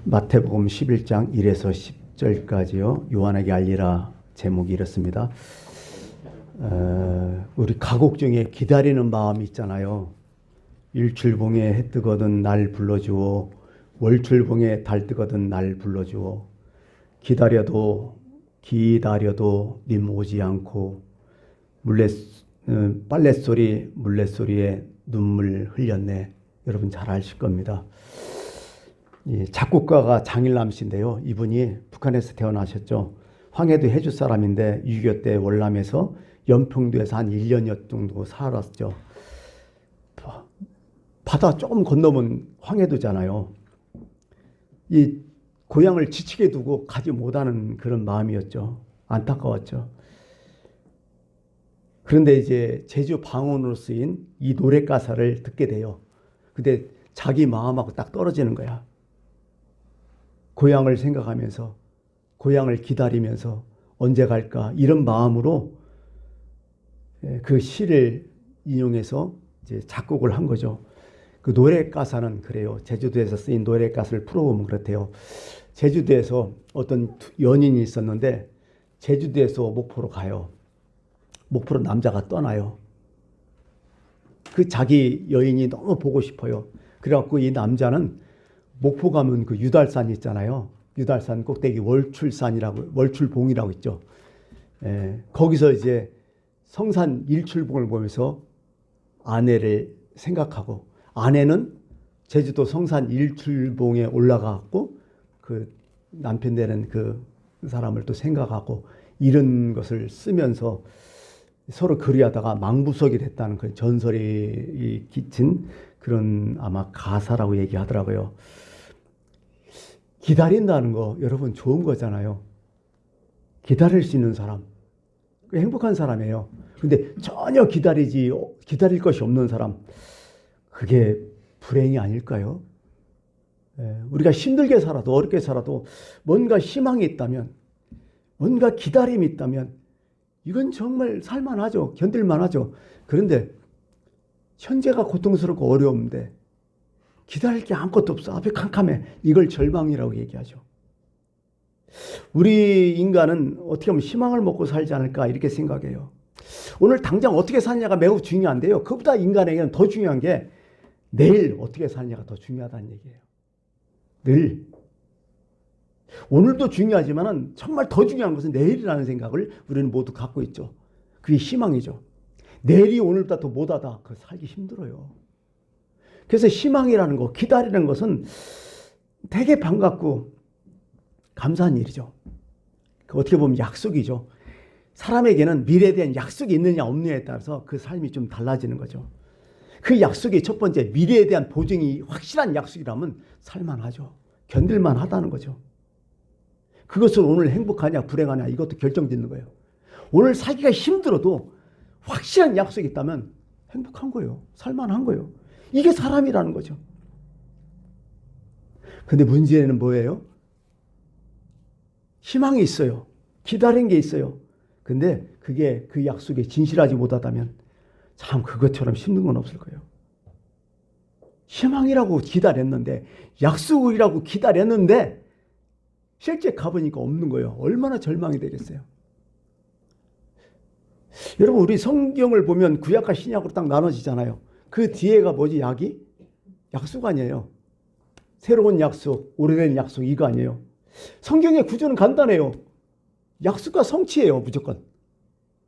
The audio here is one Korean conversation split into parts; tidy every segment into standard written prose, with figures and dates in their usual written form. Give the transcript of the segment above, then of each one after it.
마태복음 11장 1에서 10절까지요. 요한에게 알리라 제목이 이렇습니다. 우리 가곡 중에 기다리는 마음이 있잖아요. 일출봉에 해 뜨거든 날 불러주오. 월출봉에 달 뜨거든 날 불러주오. 기다려도 님 오지 않고 빨랫소리 물레소리에 눈물 흘렸네. 여러분 잘 아실 겁니다. 작곡가가 장일남 씨인데요. 이분이 북한에서 태어나셨죠. 황해도 해주 사람인데 6.25 때 월남에서 연평도에서 한 1년여 정도 살았죠. 바다 조금 건너면 황해도잖아요. 이 고향을 지치게 두고 가지 못하는 그런 마음이었죠. 안타까웠죠. 그런데 이제 제주 방언으로 쓰인 이 노래 가사를 듣게 돼요. 근데 자기 마음하고 딱 떨어지는 거야. 고향을 생각하면서, 고향을 기다리면서 언제 갈까 이런 마음으로 그 시를 인용해서 이제 작곡을 한 거죠. 그 노래 가사는 그래요. 제주도에서 쓰인 노래 가사를 풀어보면 그렇대요. 제주도에서 어떤 연인이 있었는데 제주도에서 목포로 가요. 목포로 남자가 떠나요. 그 자기 여인이 너무 보고 싶어요. 그래갖고 이 남자는 목포 가면 그 유달산 있잖아요. 유달산 꼭대기 월출봉이라고 있죠. 거기서 이제 성산 일출봉을 보면서 아내를 생각하고, 아내는 제주도 성산 일출봉에 올라가고 그 남편 되는 그 사람을 또 생각하고, 이런 것을 쓰면서 서로 그리하다가 망부석이 됐다는 그 전설이 깃친 그런 아마 가사라고 얘기하더라고요. 기다린다는 거 여러분 좋은 거잖아요. 기다릴 수 있는 사람, 행복한 사람이에요. 근데 전혀 기다릴 것이 없는 사람, 그게 불행이 아닐까요? 우리가 힘들게 살아도 어렵게 살아도 뭔가 희망이 있다면, 뭔가 기다림이 있다면 이건 정말 살만하죠. 견딜만하죠. 그런데 현재가 고통스럽고 어려운데 기다릴 게 아무것도 없어. 앞에 캄캄해. 이걸 절망이라고 얘기하죠. 우리 인간은 어떻게 보면 희망을 먹고 살지 않을까 이렇게 생각해요. 오늘 당장 어떻게 사느냐가 매우 중요한데요. 그보다 인간에게는 더 중요한 게 내일 어떻게 사느냐가 더 중요하다는 얘기예요. 늘. 오늘도 중요하지만 정말 더 중요한 것은 내일이라는 생각을 우리는 모두 갖고 있죠. 그게 희망이죠. 내일이 오늘보다 더 못하다. 그거 살기 힘들어요. 그래서 희망이라는 거, 기다리는 것은 되게 반갑고 감사한 일이죠. 어떻게 보면 약속이죠. 사람에게는 미래에 대한 약속이 있느냐 없느냐에 따라서 그 삶이 좀 달라지는 거죠. 그 약속이 첫 번째, 미래에 대한 보증이 확실한 약속이라면 살만하죠. 견딜만 하다는 거죠. 그것을 오늘 행복하냐 불행하냐 이것도 결정짓는 거예요. 오늘 살기가 힘들어도 확실한 약속이 있다면 행복한 거예요. 살만한 거예요. 이게 사람이라는 거죠. 근데 문제는 뭐예요? 희망이 있어요. 기다린 게 있어요. 근데 그게 그 약속에 진실하지 못하다면 참 그것처럼 힘든 건 없을 거예요. 희망이라고 기다렸는데, 약속이라고 기다렸는데 실제 가보니까 없는 거예요. 얼마나 절망이 되겠어요. 여러분, 우리 성경을 보면 구약과 신약으로 딱 나눠지잖아요. 그 뒤에가 뭐지? 약속 아니에요. 새로운 약속, 오래된 약속 이거 아니에요. 성경의 구조는 간단해요. 약속과 성취예요. 무조건.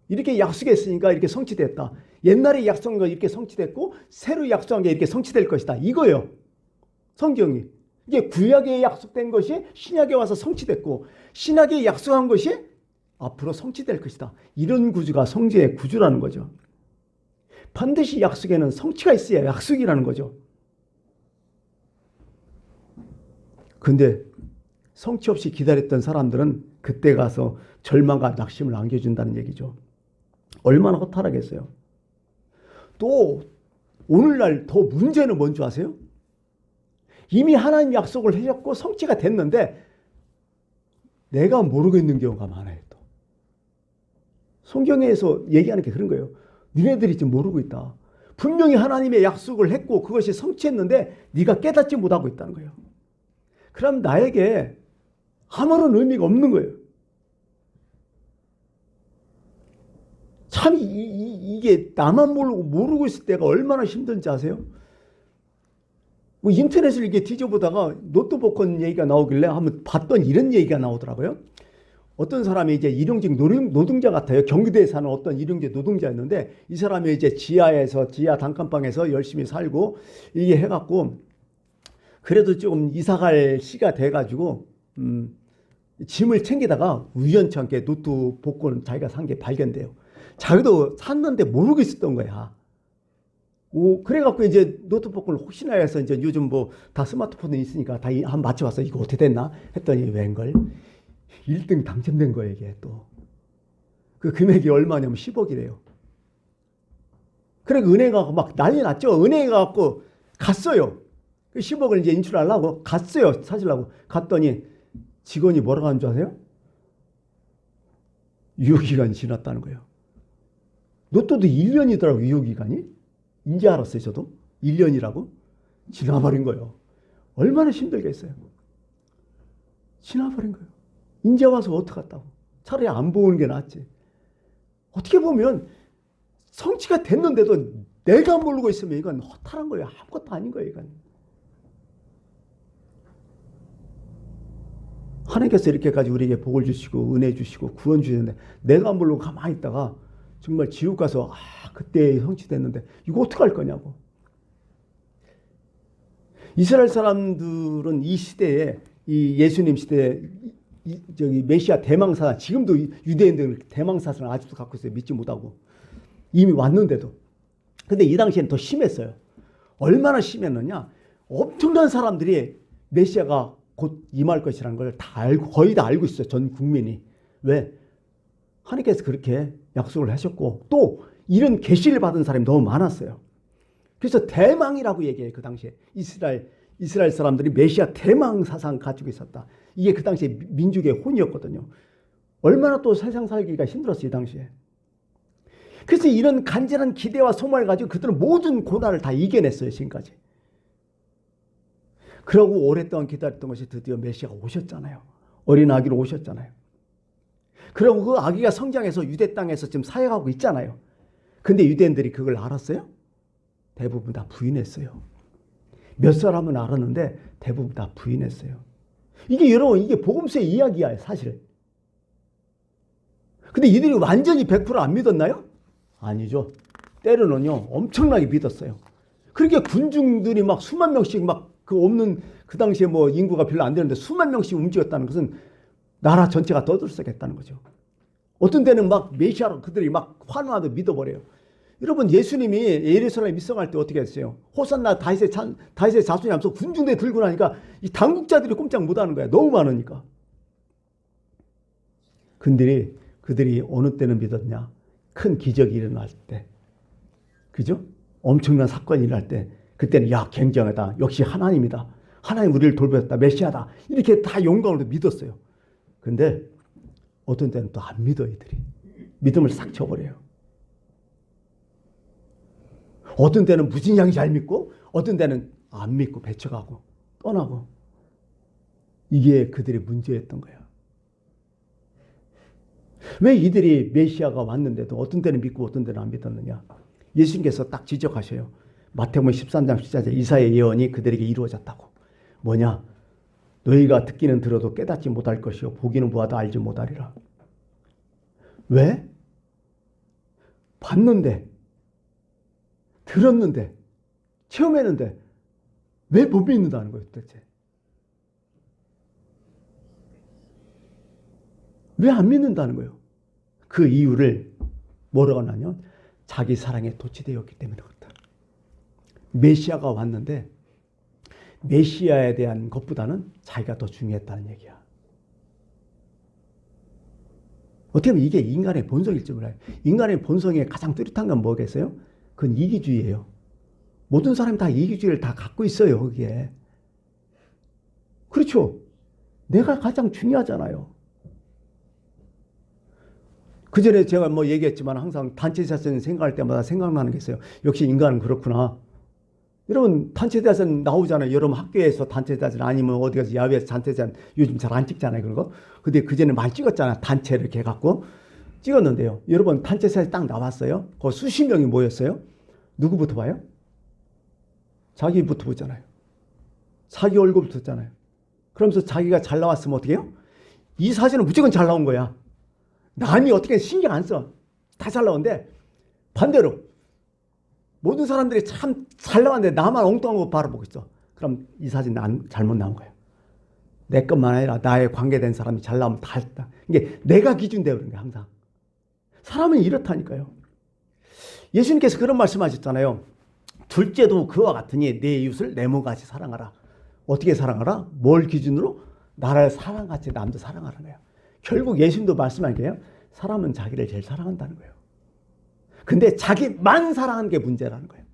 이렇게 약속했으니까 이렇게 성취됐다. 옛날에 약속한 거 이렇게 성취됐고 새로 약속한 게 이렇게 성취될 것이다. 이거예요. 성경이. 이게 구약에 약속된 것이 신약에 와서 성취됐고 신약에 약속한 것이 앞으로 성취될 것이다. 이런 구조가 성지의 구조라는 거죠. 반드시 약속에는 성취가 있어야 약속이라는 거죠. 근데 성취 없이 기다렸던 사람들은 그때 가서 절망과 낙심을 안겨준다는 얘기죠. 얼마나 허탈하겠어요. 또 오늘날 더 문제는 뭔지 아세요? 이미 하나님 약속을 해줬고 성취가 됐는데 내가 모르고 있는 경우가 많아요. 또 성경에서 얘기하는 게 그런 거예요. 니네들이 지금 모르고 있다. 분명히 하나님의 약속을 했고 그것이 성취했는데 네가 깨닫지 못하고 있다는 거예요. 그럼 나에게 아무런 의미가 없는 거예요. 참 이게 나만 모르고 있을 때가 얼마나 힘든지 아세요? 뭐 인터넷을 이렇게 뒤져보다가 로또 복권 얘기가 나오길래 한번 봤더니 이런 얘기가 나오더라고요. 어떤 사람이 이제 일용직 노동자 같아요. 경기도에 사는 어떤 일용직 노동자였는데 이 사람이 이제 지하 단칸방에서 열심히 살고 이게 해갖고 그래도 조금 이사갈 시가 돼가지고 짐을 챙기다가 우연치 않게 로또 복권 자기가 산 게 발견돼요. 자기도 샀는데 모르고 있었던 거야. 그래갖고 이제 로또 복권을 혹시나 해서 이제 요즘 뭐 다 스마트폰이 있으니까 다 한번 맞춰봤어. 이거 어떻게 됐나? 했더니 웬걸 1등 당첨된 거예요. 이게 또 그 금액이 얼마냐면 10억이래요. 그래 은행 가고 막 난리 났죠. 은행에 가갖고 갔어요. 그 10억을 이제 인출하려고 갔어요. 사주려고 갔더니 직원이 뭐라고 하는 줄 아세요? 유효기간이 지났다는 거예요. 로또도 1년이더라고 유효기간이. 이제 알았어요. 저도 1년이라고. 지나버린 거예요. 얼마나 힘들겠어요. 지나버린 거예요. 이제 와서 어떡하다고. 차라리 안 보는 게 낫지. 어떻게 보면 성취가 됐는데도 내가 모르고 있으면 이건 허탈한 거예요. 아무것도 아닌 거예요. 이건. 하나님께서 이렇게까지 우리에게 복을 주시고 은혜 주시고 구원 주시는데 내가 모르고 가만히 있다가 정말 지옥 가서 그때 성취됐는데 이거 어떡할 거냐고. 이스라엘 사람들은 이 시대에 이 예수님 시대에 저기 메시아 대망사상, 지금도 유대인들 대망사상을 아직도 갖고 있어요. 믿지 못하고 이미 왔는데도. 근데 이 당시에는 더 심했어요. 얼마나 심했느냐? 엄청난 사람들이 메시아가 곧 임할 것이라는 걸 다 알고 거의 다 알고 있어요. 전 국민이. 왜? 하나님께서 그렇게 약속을 하셨고 또 이런 계시를 받은 사람이 너무 많았어요. 그래서 대망이라고 얘기해요. 그 당시에 이스라엘 사람들이 메시아 대망 사상 가지고 있었다. 이게 그 당시에 민족의 혼이었거든요. 얼마나 또 세상 살기가 힘들었어요. 이 당시에. 그래서 이런 간절한 기대와 소망을 가지고 그들은 모든 고난을 다 이겨냈어요. 지금까지. 그러고 오랫동안 기다렸던 것이 드디어 메시아가 오셨잖아요. 어린 아기로 오셨잖아요. 그리고 그 아기가 성장해서 유대 땅에서 지금 사역하고 있잖아요. 근데 유대인들이 그걸 알았어요? 대부분 다 부인했어요. 몇 사람은 알았는데 대부분 다 부인했어요. 이게 여러분 이게 복음서의 이야기야 사실. 근데 이들이 완전히 100%안 믿었나요? 아니죠. 때로는요 엄청나게 믿었어요. 그러니까 군중들이 막 수만 명씩 막 그 없는 그 당시에 뭐 인구가 별로 안 되는데 수만 명씩 움직였다는 것은 나라 전체가 떠들썩했다는 거죠. 어떤 때는 막 메시아로 그들이 막 환호하듯 믿어버려요. 여러분 예수님이 예루살렘에 입성할 때 어떻게 했어요? 호산나 다윗의 자손이 하면서 군중대 들고 나니까 이 당국자들이 꼼짝 못하는 거야. 너무 많으니까. 그들이 어느 때는 믿었냐? 큰 기적이 일어날 때. 그죠? 엄청난 사건이 일어날 때 그때는 야 굉장하다. 역시 하나님이다. 하나님 우리를 돌보셨다. 메시아다. 이렇게 다 영광으로 믿었어요. 근데 어떤 때는 또 안 믿어 이들이. 믿음을 싹 쳐버려요. 어떤 때는 무진장이 잘 믿고 어떤 때는 안 믿고 배척하고 떠나고. 이게 그들의 문제였던 거예요. 왜 이들이 메시아가 왔는데도 어떤 때는 믿고 어떤 때는 안 믿었느냐. 예수님께서 딱 지적하셔요. 마태복음 13장 14절 이사야의 예언이 그들에게 이루어졌다고. 뭐냐? 너희가 듣기는 들어도 깨닫지 못할 것이요 보기는 보아도 알지 못하리라. 왜? 봤는데 들었는데 체험했는데 왜 못 믿는다는 거예요 도대체. 왜 안 믿는다는 거예요. 그 이유를 뭐라고 하냐면 자기 사랑에 도취되었기 때문에 그렇다. 메시아가 왔는데 메시아에 대한 것보다는 자기가 더 중요했다는 얘기야. 어떻게 보면 이게 인간의 본성일지 몰라요. 인간의 본성에 가장 뚜렷한 건 뭐겠어요? 그건 이기주의예요. 모든 사람이 다 이기주의를 다 갖고 있어요. 거기에. 그렇죠. 내가 가장 중요하잖아요. 그 전에 제가 뭐 얘기했지만 항상 단체 자선 생각할 때마다 생각나는 게 있어요. 역시 인간은 그렇구나. 여러분 단체대전 나오잖아요. 여러분 학교에서 단체대전 아니면 어디 가서 야외에서 단체대전 요즘 잘 안 찍잖아요. 그런 거. 근데 그전에 많이 찍었잖아요. 단체 이렇게 해갖고 찍었는데요. 여러분 단체사진 딱 나왔어요. 그 수십 명이 모였어요. 누구부터 봐요? 자기부터 보잖아요. 자기 얼굴부터 보잖아요. 그러면서 자기가 잘 나왔으면 어떻게 해요? 이 사진은 무조건 잘 나온 거야. 남이 어떻게 신경 안 써. 다 잘 나오는데 반대로 모든 사람들이 참 잘 나왔는데 나만 엉뚱한 거 바라보고 있어. 그럼 이 사진 잘못 나온 거야. 내 것만 아니라 나에 관계된 사람이 잘 나오면 다 했다. 이게 내가 기준 되어 그런 거야 항상. 사람은 이렇다니까요. 예수님께서 그런 말씀하셨잖아요. 둘째도 그와 같으니 내 이웃을 내 몸같이 사랑하라. 어떻게 사랑하라? 뭘 기준으로? 나를 사랑같이 남도 사랑하라는 거예요. 결국 예수님도 말씀한 게요. 사람은 자기를 제일 사랑한다는 거예요. 근데 자기만 사랑하는 게 문제라는 거예요.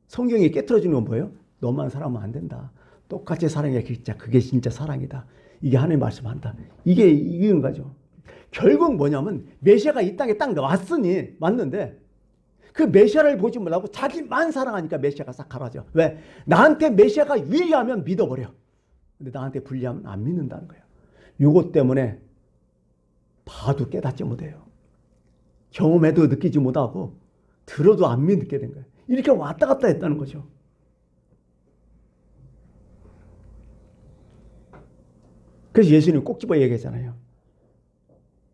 성경이 깨트려주는 건 뭐예요? 너만 사랑하면 안 된다. 똑같이 사랑해. 그게 진짜 사랑이다. 이게 하나님 말씀한다. 이게 이건 거죠. 결국 뭐냐면 메시아가 이 땅에 딱 왔으니 맞는데 그 메시아를 보지 못하고 자기만 사랑하니까 메시아가 싹 가라져. 왜? 나한테 메시아가 유리하면 믿어버려. 근데 나한테 불리하면 안 믿는다는 거예요. 요것 때문에 봐도 깨닫지 못해요. 경험해도 느끼지 못하고 들어도 안 믿게 된 거예요. 이렇게 왔다 갔다 했다는 거죠. 그래서 예수님이 꼭 집어 얘기하잖아요.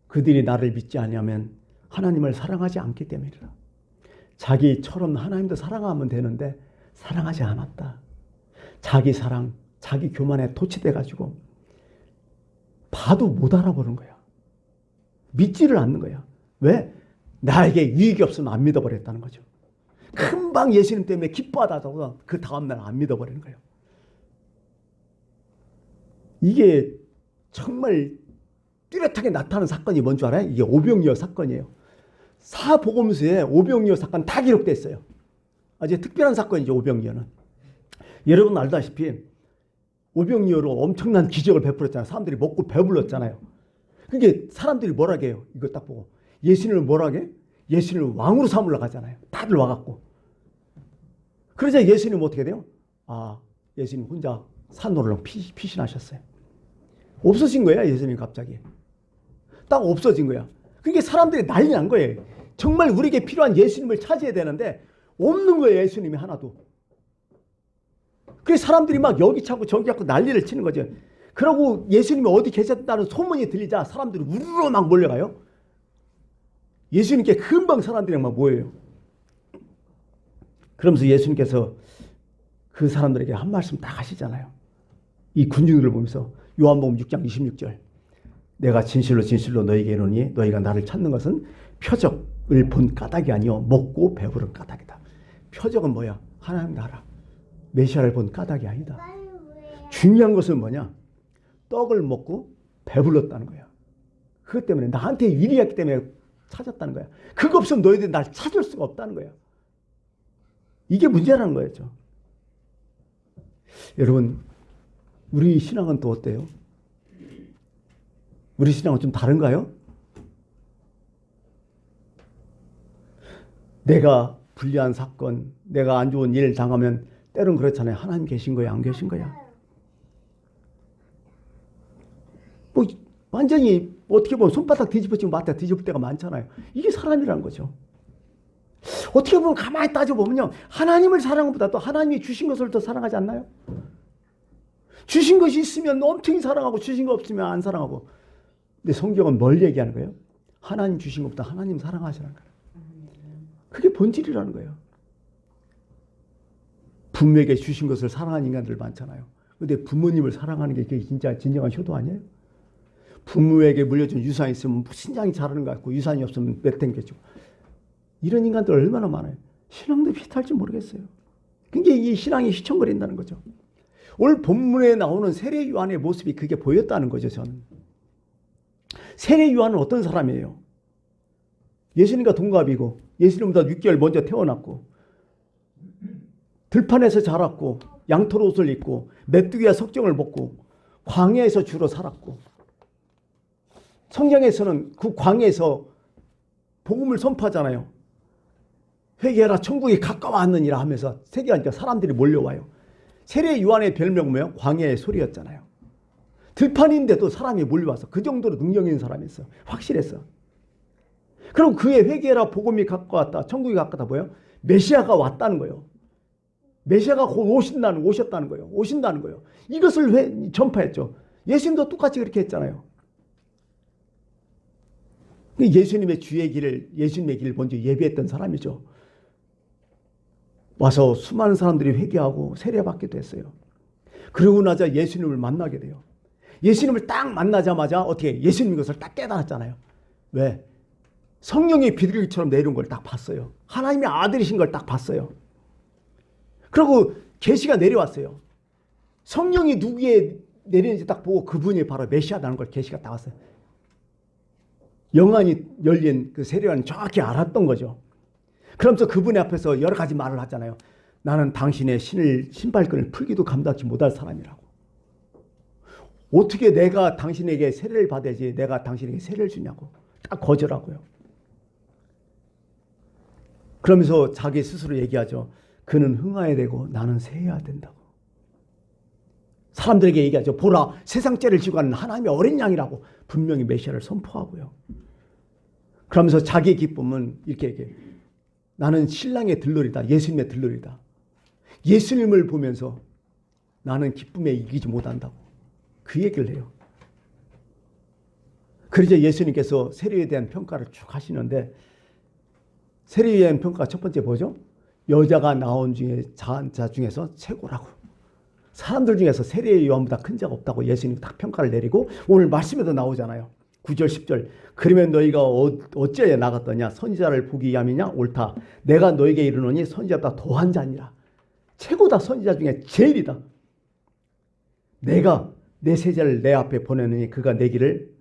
그들이 나를 믿지 않으면 하나님을 사랑하지 않기 때문이라. 자기처럼 하나님도 사랑하면 되는데 사랑하지 않았다. 자기 사랑, 자기 교만에 도취돼가지고 봐도 못 알아보는 거야. 믿지를 않는 거야. 왜? 나에게 유익이 없으면 안 믿어버렸다는 거죠. 금방 예수님 때문에 기뻐하다가 그 다음날 안 믿어버리는 거예요. 이게 정말 뚜렷하게 나타나는 사건이 뭔 줄 알아요? 이게 오병이어 사건이에요. 사복음서에 오병이어 사건 다 기록되어 있어요. 아주 특별한 사건이죠. 오병이어는. 여러분 알다시피 오병이어로 엄청난 기적을 베풀었잖아요. 사람들이 먹고 배불렀잖아요. 그게 사람들이 뭐라고 해요? 이거 딱 보고. 예수님을 뭐라고 해? 예수님을 왕으로 삼으려고 하잖아요. 다들 와갖고. 그러자 예수님은 어떻게 돼요? 예수님 혼자 산으로 피신하셨어요. 없어진 거야, 예수님 갑자기. 딱 없어진 거야. 그게 사람들이 난리 난 거예요. 정말 우리에게 필요한 예수님을 찾아야 되는데 없는 거예요, 예수님이 하나도. 그래서 사람들이 막 여기 찾고 저기 찾고 난리를 치는 거죠. 그러고 예수님이 어디 계셨다는 소문이 들리자 사람들이 우르르 막 몰려가요. 예수님께 금방 사람들이 막 모여요. 그러면서 예수님께서 그 사람들에게 한 말씀 딱 하시잖아요. 이 군중들을 보면서 요한복음 6장 26절. 내가 진실로 진실로 너희에게 이르노니 너희가 나를 찾는 것은 표적을 본 까닭이 아니요 먹고 배부른 까닭이다. 표적은 뭐야? 하나님 나라. 메시아를 본 까닭이 아니다. 중요한 것은 뭐냐? 떡을 먹고 배불렀다는 거야. 그것 때문에 나한테 유리했기 때문에 찾았다는 거야. 그거 없으면 너희들이 날 찾을 수가 없다는 거야. 이게 문제라는 거였죠. 여러분, 우리 신앙은 또 어때요? 우리 신앙은 좀 다른가요? 내가 불리한 사건, 내가 안 좋은 일 당하면 때론 그렇잖아요. 하나님 계신 거야, 안 계신 거야? 뭐 완전히 어떻게 보면 손바닥 뒤집어지면 맞다 뒤집을 때가 많잖아요. 이게 사람이라는 거죠. 어떻게 보면 가만히 따져보면요. 하나님을 사랑하는 것보다 또 하나님이 주신 것을 더 사랑하지 않나요? 주신 것이 있으면 엄청 사랑하고 주신 거 없으면 안 사랑하고. 근데 성경은 뭘 얘기하는 거예요? 하나님 주신 것보다 하나님 사랑하시라는 거예요. 그게 본질이라는 거예요. 부모에게 주신 것을 사랑하는 인간들 많잖아요. 근데 부모님을 사랑하는 게 그게 진짜 진정한 효도 아니에요? 부모에게 물려준 유산이 있으면 신장이 자라는 것 같고 유산이 없으면 맺댕겨지고. 이런 인간들 얼마나 많아요. 신앙도 비슷할지 모르겠어요. 그게 이 신앙이 휘청거린다는 거죠. 오늘 본문에 나오는 세례 요한의 모습이 그게 보였다는 거죠. 저는. 세례 요한은 어떤 사람이에요? 예수님과 동갑이고 예수님보다 6개월 먼저 태어났고 들판에서 자랐고 양털 옷을 입고 메뚜기와 석정을 먹고 광야에서 주로 살았고 성경에서는 그 광야에서 복음을 선포하잖아요. 회개하라 천국이 가까워왔느니라 하면서 회개하니까 사람들이 몰려와요. 세례 요한의 별명은 뭐예요? 광야의 소리였잖아요. 들판인데도 사람이 몰려와서 그 정도로 능력 있는 사람이었어. 확실했어. 그럼 그의 회개하라 복음이 가까웠다. 천국이 가까웠다 뭐예요? 메시아가 왔다는 거예요. 메시아가 곧 오셨다는 거예요. 오신다는 거예요. 이것을 전파했죠. 예수님도 똑같이 그렇게 했잖아요. 예수님의 주의 길을, 예수님의 길을 먼저 예비했던 사람이죠. 와서 수많은 사람들이 회개하고 세례받기도 했어요. 그러고 나자 예수님을 만나게 돼요. 예수님을 딱 만나자마자 어떻게 예수님 것을 딱 깨달았잖아요. 왜? 성령이 비둘기처럼 내려온 걸 딱 봤어요. 하나님의 아들이신 걸 딱 봤어요. 그리고 계시가 내려왔어요. 성령이 누구에 내리는지 딱 보고 그분이 바로 메시아라는 걸 계시가 딱 왔어요. 영안이 열린 그 세례요한이 정확히 알았던 거죠. 그러면서 그분의 앞에서 여러 가지 말을 하잖아요. 나는 당신의 신발끈을 풀기도 감당치 못할 사람이라고. 어떻게 내가 당신에게 세례를 받아야지 내가 당신에게 세례를 주냐고. 딱 거절하고요. 그러면서 자기 스스로 얘기하죠. 그는 흥하야 되고 나는 새해야 된다고. 사람들에게 얘기하죠. 보라, 세상 죄를 지고 가는 하나님의 어린 양이라고 분명히 메시아를 선포하고요. 그러면서 자기의 기쁨은 이렇게 얘기해요. 나는 신랑의 들러리다. 예수님의 들러리다. 예수님을 보면서 나는 기쁨에 이기지 못한다고. 그 얘기를 해요. 그러자 예수님께서 세례에 대한 평가를 쭉 하시는데 세례에 대한 평가가 첫 번째 뭐죠? 여자가 나온 자 중에서 최고라고. 사람들 중에서 세례 요한보다 큰 자가 없다고 예수님이 딱 평가를 내리고 오늘 말씀에도 나오잖아요. 9절 10절 그러면 너희가 어찌하여 나갔더냐 선지자를 보기 위함이냐 옳다. 내가 너에게 이르노니 선지자보다 더한 자니라. 최고다. 선지자 중에 제일이다. 내가 내 세자를 내 앞에 보내느니 그가 내 길을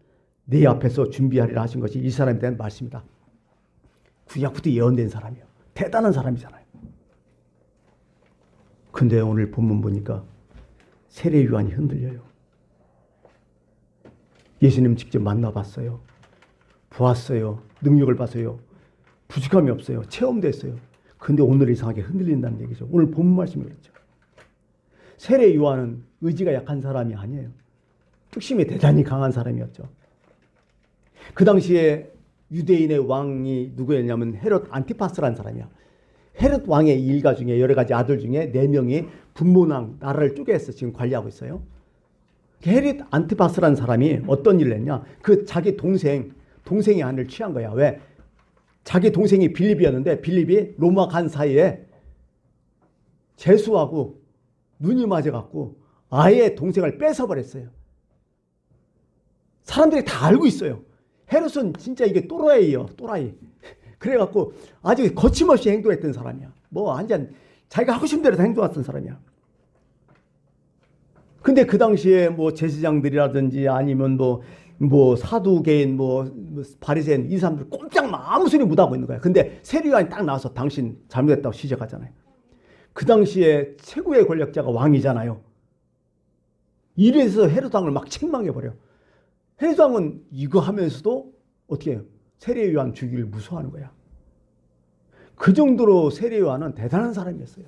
네 앞에서 준비하리라 하신 것이 이 사람에 대한 말씀이다. 구약부터 예언된 사람이에요. 대단한 사람이잖아요. 근데 오늘 본문 보니까 세례 요한이 흔들려요. 예수님 직접 만나봤어요. 보았어요. 능력을 봤어요. 부족함이 없어요. 체험됐어요. 근데 오늘 이상하게 흔들린다는 얘기죠. 오늘 본문 말씀이 그렇죠. 세례 요한은 의지가 약한 사람이 아니에요. 특심이 대단히 강한 사람이었죠. 그 당시에 유대인의 왕이 누구였냐면 헤롯 안티파스라는 사람이야. 헤롯 왕의 일가 중에 여러 가지 아들 중에 4명이 분모왕 나라를 쪼개서 지금 관리하고 있어요. 헤롯 안티파스라는 사람이 어떤 일을 했냐? 그 자기 동생의 아내를 취한 거야. 왜? 자기 동생이 빌립이었는데 빌립이 로마 간 사이에 재수하고 눈이 맞아갖고 아예 동생을 뺏어버렸어요. 사람들이 다 알고 있어요. 헤롯은 진짜 이게 또라이예요. 또라이. 그래갖고 아주 거침없이 행동했던 사람이야. 뭐 완전 자기가 하고 싶은 대로 다 행동했던 사람이야. 근데 그 당시에 뭐 제사장들이라든지 아니면 뭐 사두개인 바리새인 이 사람들 꼼짝 아무 소리 못하고 있는 거야. 근데 세례 요한이 딱 나와서 당신 잘못했다고 시작하잖아요. 그 당시에 최고의 권력자가 왕이잖아요. 이래서 헤롯 왕을 막 책망해버려. 헤롯 왕은 이거 하면서도 어떻게 해요? 세례 요한 죽이기를 무서워하는 거야. 그 정도로 세례 요한은 대단한 사람이었어요.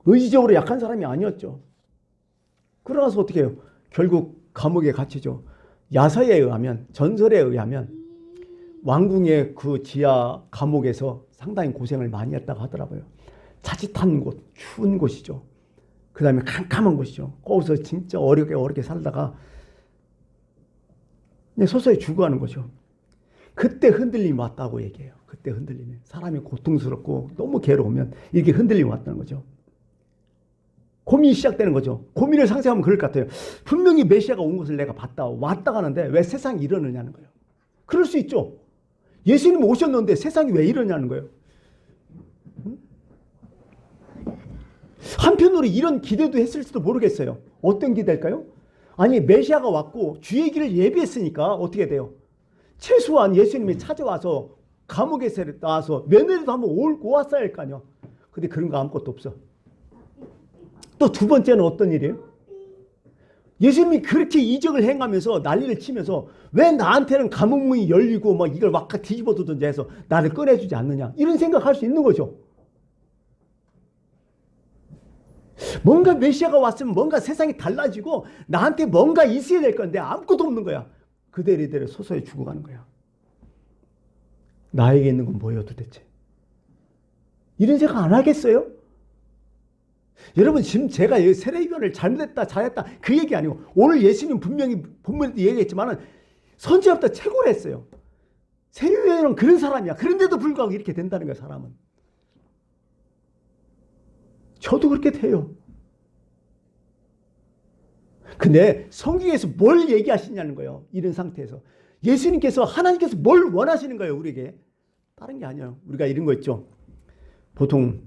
의지적으로 약한 사람이 아니었죠. 그러나서 어떻게 해요? 결국 감옥에 갇히죠. 야서에 의하면, 전설에 의하면 왕궁의 그 지하 감옥에서 상당히 고생을 많이 했다고 하더라고요. 자칫한 곳, 추운 곳이죠. 그 다음에 캄캄한 곳이죠. 거기서 진짜 어렵게 살다가 서서히 죽어가는 거죠. 그때 흔들림이 왔다고 얘기해요. 그때 흔들림이. 사람이 고통스럽고 너무 괴로우면 이렇게 흔들림이 왔다는 거죠. 고민이 시작되는 거죠. 고민을 상상하면 그럴 것 같아요. 분명히 메시아가 온 것을 내가 왔다 가는데 왜 세상이 이러느냐는 거예요. 그럴 수 있죠. 예수님 오셨는데 세상이 왜 이러냐는 거예요. 한편으로 이런 기대도 했을지도 모르겠어요. 어떤 기대일까요? 아니 메시아가 왔고 주의 길을 예비했으니까 어떻게 돼요? 최소한 예수님이 찾아와서 감옥에서 나와서 며느리도 한번 오고 왔어야 할 거 아니에요. 근데 그런 거 아무것도 없어. 또 두 번째는 어떤 일이에요? 예수님이 그렇게 이적을 행하면서 난리를 치면서 왜 나한테는 감옥문이 열리고 막 이걸 막 뒤집어 두든지 해서 나를 꺼내주지 않느냐, 이런 생각할 수 있는 거죠. 뭔가 메시아가 왔으면 뭔가 세상이 달라지고 나한테 뭔가 있어야 될 건데 아무것도 없는 거야. 그대로 이대로 서서히 죽어가는 거야. 나에게 있는 건 뭐예요 도대체? 이런 생각 안 하겠어요? 여러분, 지금 제가 세례요한을 잘못했다 잘했다 그 얘기 아니고, 오늘 예수님 분명히 본문에도 얘기했지만 선지자보다 최고를 했어요. 세례요한은 그런 사람이야. 그런데도 불구하고 이렇게 된다는 거야, 사람은. 저도 그렇게 돼요. 근데 성경에서 뭘 얘기하시냐는 거예요. 이런 상태에서 예수님께서, 하나님께서 뭘 원하시는 거예요, 우리에게? 다른 게 아니에요. 우리가 이런 거 있죠. 보통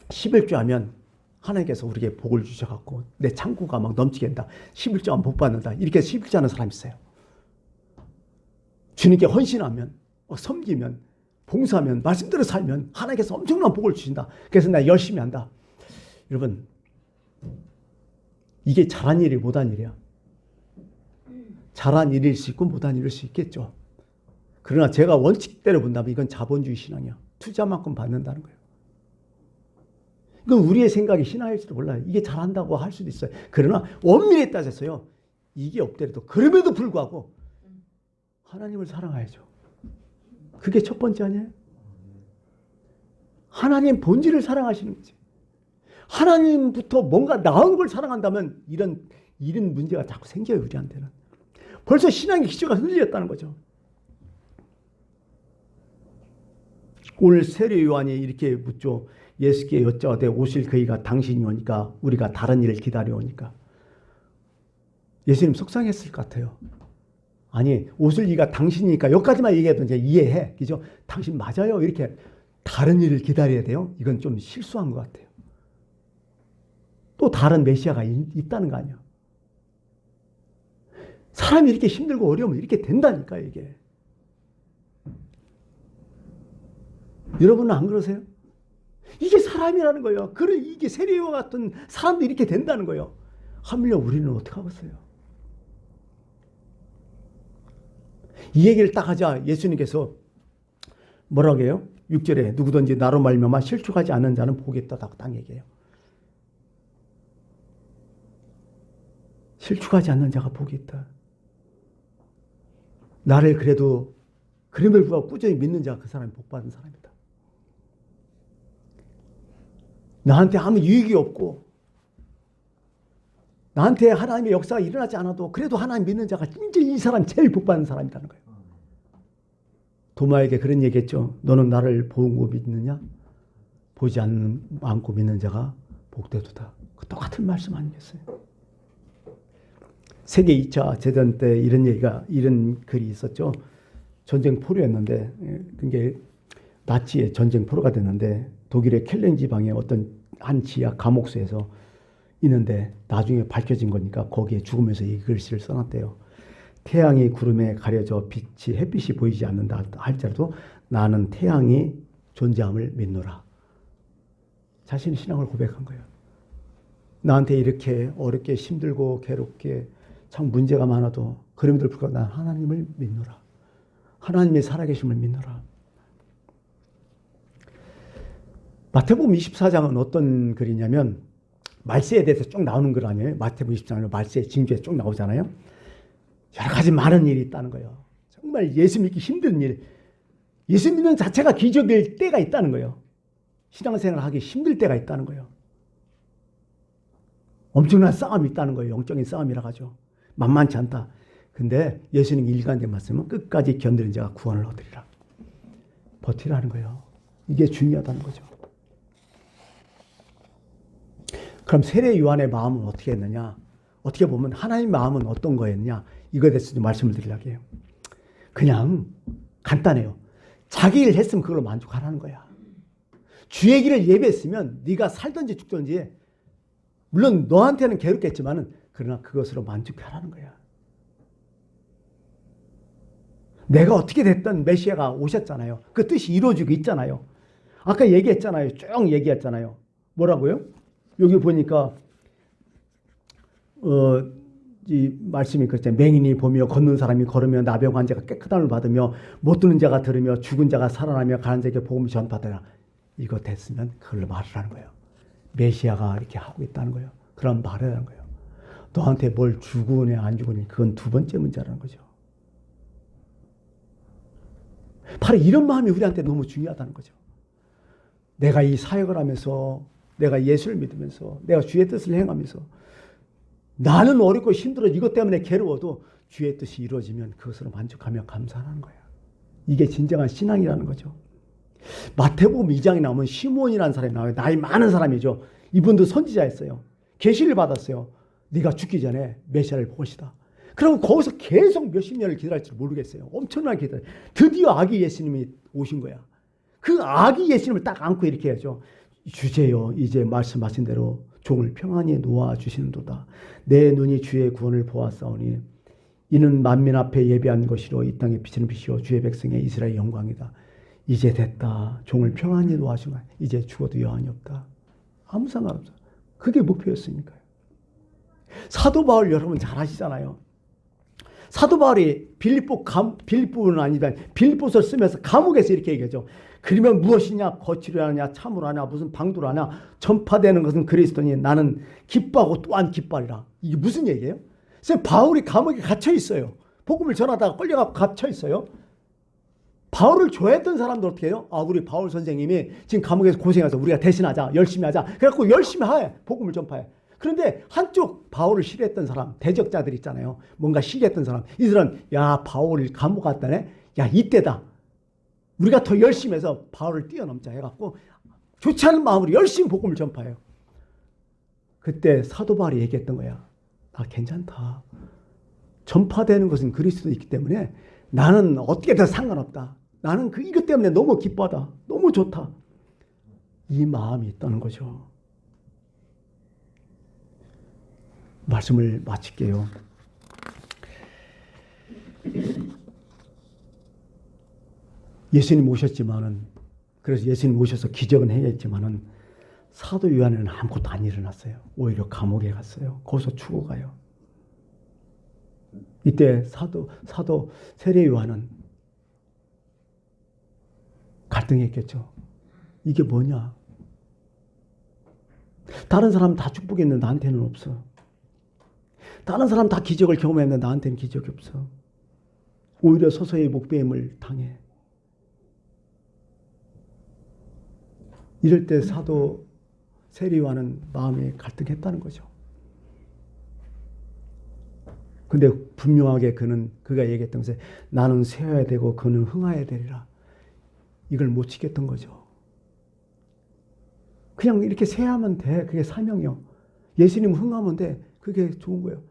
11조 하면 하나님께서 우리에게 복을 주셔갖고 내 창고가 막 넘치게 한다, 11조 하면 복 받는다, 이렇게 11조 하는 사람이 있어요. 주님께 헌신하면, 섬기면, 봉사하면, 말씀대로 살면 하나님께서 엄청난 복을 주신다. 그래서 나 열심히 한다. 여러분, 이게 잘한 일이 못한 일이야. 잘한 일일 수 있고 못한 일일 수 있겠죠. 그러나 제가 원칙대로 본다면 이건 자본주의 신앙이야. 투자만큼 받는다는 거예요. 이건 우리의 생각이 신앙일지도 몰라요. 이게 잘한다고 할 수도 있어요. 그러나 엄밀히 따져서요, 이게 없더라도 그럼에도 불구하고 하나님을 사랑해야죠. 그게 첫 번째 아니에요? 하나님 본질을 사랑하시는 거지. 하나님부터 뭔가 나은 걸 사랑한다면 이런 문제가 자꾸 생겨요, 우리한테는. 벌써 신앙의 기초가 흔들렸다는 거죠. 오늘 세례 요한이 이렇게 묻죠. 예수께 여짜오되 오실 그이가 당신이 오니까 우리가 다른 일을 기다려오니까. 예수님 속상했을 것 같아요. 아니, 오실 이가 당신이니까 여기까지만 얘기해도 이제 이해해. 그죠? 당신 맞아요. 이렇게 다른 일을 기다려야 돼요. 이건 좀 실수한 것 같아요. 또 다른 메시아가 있다는 거 아니야. 사람이 이렇게 힘들고 어려우면 이렇게 된다니까, 이게. 여러분은 안 그러세요? 이게 사람이라는 거예요. 이게 세례와 같은 사람도 이렇게 된다는 거예요. 하물며 우리는 어떻게 하겠어요? 이 얘기를 딱 하자 예수님께서 뭐라고 해요? 6절에 누구든지 나로 말미암아 실족하지 않는 자는 복이 있다고 딱 얘기해요. 실족하지 않는 자가 복이 있다. 나를 그래도 그림을 불구하고 꾸준히 믿는 자가 그 사람이 복받은 사람이다. 나한테 아무 유익이 없고 나한테 하나님의 역사가 일어나지 않아도 그래도 하나님 믿는 자가 진짜 이 사람이 제일 복받는 사람이라는 거예요. 도마에게 그런 얘기했죠. 너는 나를 보고 믿느냐? 보지 않고 믿는 자가 복되도다. 그 똑같은 말씀 아니겠어요? 세계 2차 대전 때 이런 글이 있었죠. 전쟁 포로였는데, 그게 나치의 전쟁 포로가 됐는데 독일의 켈렌 지방의 어떤 한 지하 감옥소에서 있는데 나중에 밝혀진 거니까 거기에 죽으면서 이 글씨를 써놨대요. 태양이 구름에 가려져 햇빛이 보이지 않는다 할지라도 나는 태양이 존재함을 믿노라. 자신의 신앙을 고백한 거예요. 나한테 이렇게 어렵게 힘들고 괴롭게 참 문제가 많아도 그럼에도 불구하고 난 하나님을 믿노라. 하나님의 살아계심을 믿노라. 마태복음 24장은 어떤 글이냐면 말세에 대해서 쭉 나오는 글 아니에요? 마태복음 24장은 말세 징조에 쭉 나오잖아요. 여러 가지 많은 일이 있다는 거예요. 정말 예수 믿기 힘든 일, 예수 믿는 자체가 기적일 때가 있다는 거예요. 신앙생활 하기 힘들 때가 있다는 거예요. 엄청난 싸움이 있다는 거예요. 영적인 싸움이라 하죠. 만만치 않다. 근데 예수님 일관된 말씀은 끝까지 견디는 자가 구원을 얻으리라. 버티라는 거예요. 이게 중요하다는 거죠. 그럼 세례 요한의 마음은 어떻게 했느냐? 어떻게 보면 하나님의 마음은 어떤 거였냐? 이거에 대해서 좀 말씀을 드리려고 해요. 그냥 간단해요. 자기 일 했으면 그걸로 만족하라는 거야. 주의 길을 예배했으면 네가 살든지 죽든지 물론 너한테는 괴롭겠지만은 그러나 그것으로 만족하라는 거야. 내가 어떻게 됐든 메시아가 오셨잖아요. 그 뜻이 이루어지고 있잖아요. 아까 얘기했잖아요. 쭉 얘기했잖아요. 뭐라고요? 여기 보니까 이 말씀이 그렇잖아요. 맹인이 보며 걷는 사람이 걸으며 나병한 자가 깨끗함을 받으며 못 듣는 자가 들으며 죽은 자가 살아나며 가는 자에게 복음을 전파되라. 이거 됐으면 그걸로 말을 하는 거예요. 메시아가 이렇게 하고 있다는 거예요. 그런 말을 하는 거예요. 너한테 뭘 주구니 안 주구니 그건 두 번째 문제라는 거죠. 바로 이런 마음이 우리한테 너무 중요하다는 거죠. 내가 이 사역을 하면서 내가 예수를 믿으면서 내가 주의 뜻을 행하면서 나는 어렵고 힘들어 이것 때문에 괴로워도 주의 뜻이 이루어지면 그것으로 만족하며 감사하는 거야. 이게 진정한 신앙이라는 거죠. 마태복음 2장에 나오면 시몬이라는 사람이 나와요. 나이 많은 사람이죠. 이분도 선지자였어요. 계시를 받았어요. 네가 죽기 전에 메시아를 볼 것이다. 그리고 거기서 계속 몇십 년을 기다릴지 모르겠어요. 엄청나게 기다려요. 드디어 아기 예수님이 오신 거야. 그 아기 예수님을 딱 안고 이렇게 해야죠. 주제여 이제 말씀하신 대로 종을 평안히 놓아주시는도다. 내 눈이 주의 구원을 보았사오니 이는 만민 앞에 예비한 것이로 이 땅에 비치는 빛이요 주의 백성의 이스라엘 영광이다. 이제 됐다. 종을 평안히 놓아주마. 이제 죽어도 여한이 없다. 아무 상관없어. 그게 목표였으니까요. 사도 바울 여러분 잘 아시잖아요. 사도 바울이 빌립보는 아니지만 빌립보서를 쓰면서 감옥에서 이렇게 얘기하죠. 그러면 무엇이냐? 거칠어 하냐? 참으로 하냐? 무슨 방도로 하냐? 전파되는 것은 그리스도니 나는 기뻐하고 또한 기뻐하리라. 이게 무슨 얘기예요? 그래서 바울이 감옥에 갇혀 있어요. 복음을 전하다가 끌려가고 갇혀 있어요. 바울을 좋아했던 사람들 어떻게 해요? 아, 우리 바울 선생님이 지금 감옥에서 고생해서 우리가 대신하자. 열심히 하자. 그래갖고 열심히 해. 복음을 전파해. 그런데 한쪽 바울을 싫어했던 사람, 대적자들 있잖아요. 뭔가 시기했던 사람. 이들은 야, 바울이 감옥 갔다네. 야, 이때다. 우리가 더 열심히 해서 바울을 뛰어넘자 해갖고 좋지 않은 마음으로 열심히 복음을 전파해요. 그때 사도 바울이 얘기했던 거야. 나 괜찮다. 전파되는 것은 그리스도이기 때문에 나는 어떻게든 상관없다. 나는 이것 때문에 너무 기뻐하다. 너무 좋다. 이 마음이 있다는 거죠. 말씀을 마칠게요. 예수님 오셨지만은, 그래서 예수님 오셔서 기적은 해냈지만은 사도 요한에는 아무것도 안 일어났어요. 오히려 감옥에 갔어요. 거기서 죽어가요. 이때 사도 세례 요한은 갈등했겠죠. 이게 뭐냐? 다른 사람 다 축복했는데 나한테는 없어. 다른 사람 다 기적을 경험했는데 나한테는 기적이 없어. 오히려 서서히 목배임을 당해. 이럴 때 사도 세례 요한은 마음이 갈등했다는 거죠. 근데 분명하게 그가 얘기했던 것에 나는 쇠해야 되고 그는 흥하여야 되리라. 이걸 못 지켰던 거죠. 그냥 이렇게 쇠하면 돼. 그게 사명이요. 예수님 흥하면 돼. 그게 좋은 거예요.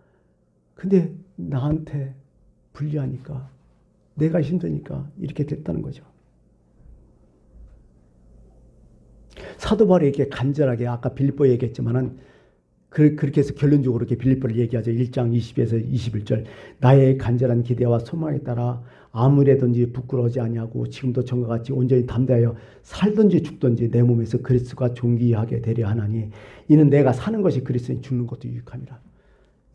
근데 나한테 불리하니까, 내가 힘드니까 이렇게 됐다는 거죠. 사도 바울이 이렇게 간절하게 아까 빌립보 얘기했지만은 그렇게 해서 결론적으로 이렇게 빌립보를 얘기하죠. 1장 20에서 21절. 나의 간절한 기대와 소망에 따라 아무래든지 부끄러워하지 아니하고 지금도 전과 같이 온전히 담대하여 살든지 죽든지 내 몸에서 그리스도가 존귀하게 되려 하나니 이는 내가 사는 것이 그리스도니 죽는 것도 유익함이라.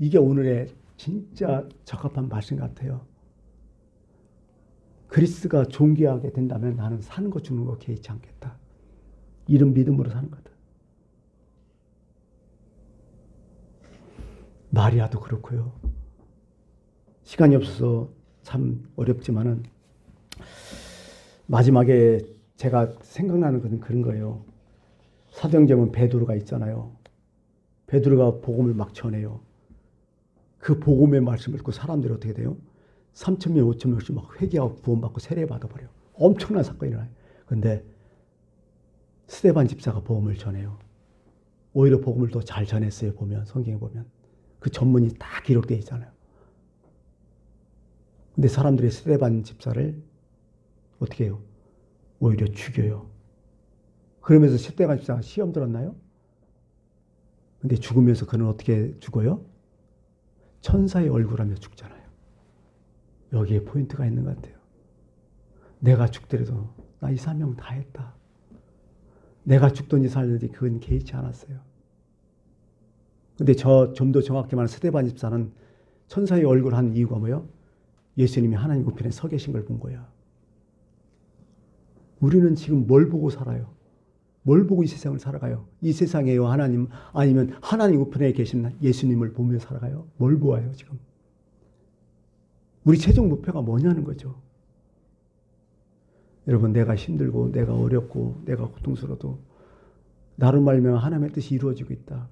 이게 오늘의 진짜 적합한 말씀 같아요. 그리스도가 존귀하게 된다면 나는 사는 거 죽는 거 개의치 않겠다. 이런 믿음으로 사는 거다. 마리아도 그렇고요. 시간이 없어서 참 어렵지만은 마지막에 제가 생각나는 것은 그런 거예요. 사도행전은 베드로가 있잖아요. 베드로가 복음을 막 전해요. 그 복음의 말씀을 듣고 사람들이 어떻게 돼요? 3,000명, 5,000명씩 막 회개하고 구원받고 세례받아버려요. 엄청난 사건이 일어나요. 그런데 스데반 집사가 복음을 전해요. 오히려 복음을 더 잘 전했어요. 보면 성경에 보면 그 전문이 다 기록되어 있잖아요. 근데 사람들이 스데반 집사를 어떻게 해요? 오히려 죽여요. 그러면서 스데반 집사가 시험 들었나요? 근데 죽으면서 그는 어떻게 죽어요? 천사의 얼굴하며 죽잖아요. 여기에 포인트가 있는 것 같아요. 내가 죽더라도 나 이 사명 다 했다. 내가 죽든지 살든지 그건 개의치 않았어요. 근데 좀 더 정확히 말하면 스데반 집사는 천사의 얼굴 한 이유가 뭐예요? 예수님이 하나님 우편에 서 계신 걸 본 거야. 우리는 지금 뭘 보고 살아요? 뭘 보고 이 세상을 살아가요? 이 세상에요, 하나님, 아니면 하나님 우편에 계신 예수님을 보며 살아가요? 뭘 보아요, 지금? 우리 최종 목표가 뭐냐는 거죠. 여러분, 내가 힘들고, 내가 어렵고, 내가 고통스러워도 나로 말미암아 하나님의 뜻이 이루어지고 있다.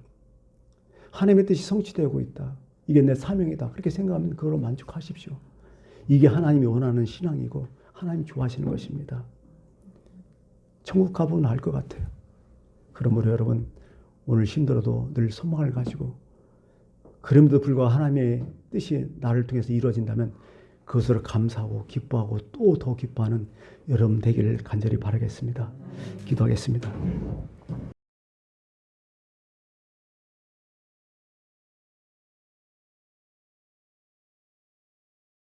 하나님의 뜻이 성취되고 있다. 이게 내 사명이다. 그렇게 생각하면 그걸로 만족하십시오. 이게 하나님이 원하는 신앙이고 하나님이 좋아하시는 것입니다. 천국 가보면 알 것 같아요. 그러므로 여러분, 오늘 힘들어도 늘 소망을 가지고, 그럼에도 불구하고 하나님의 뜻이 나를 통해서 이루어진다면 그것을 감사하고 기뻐하고 또 더 기뻐하는 여러분 되기를 간절히 바라겠습니다. 기도하겠습니다.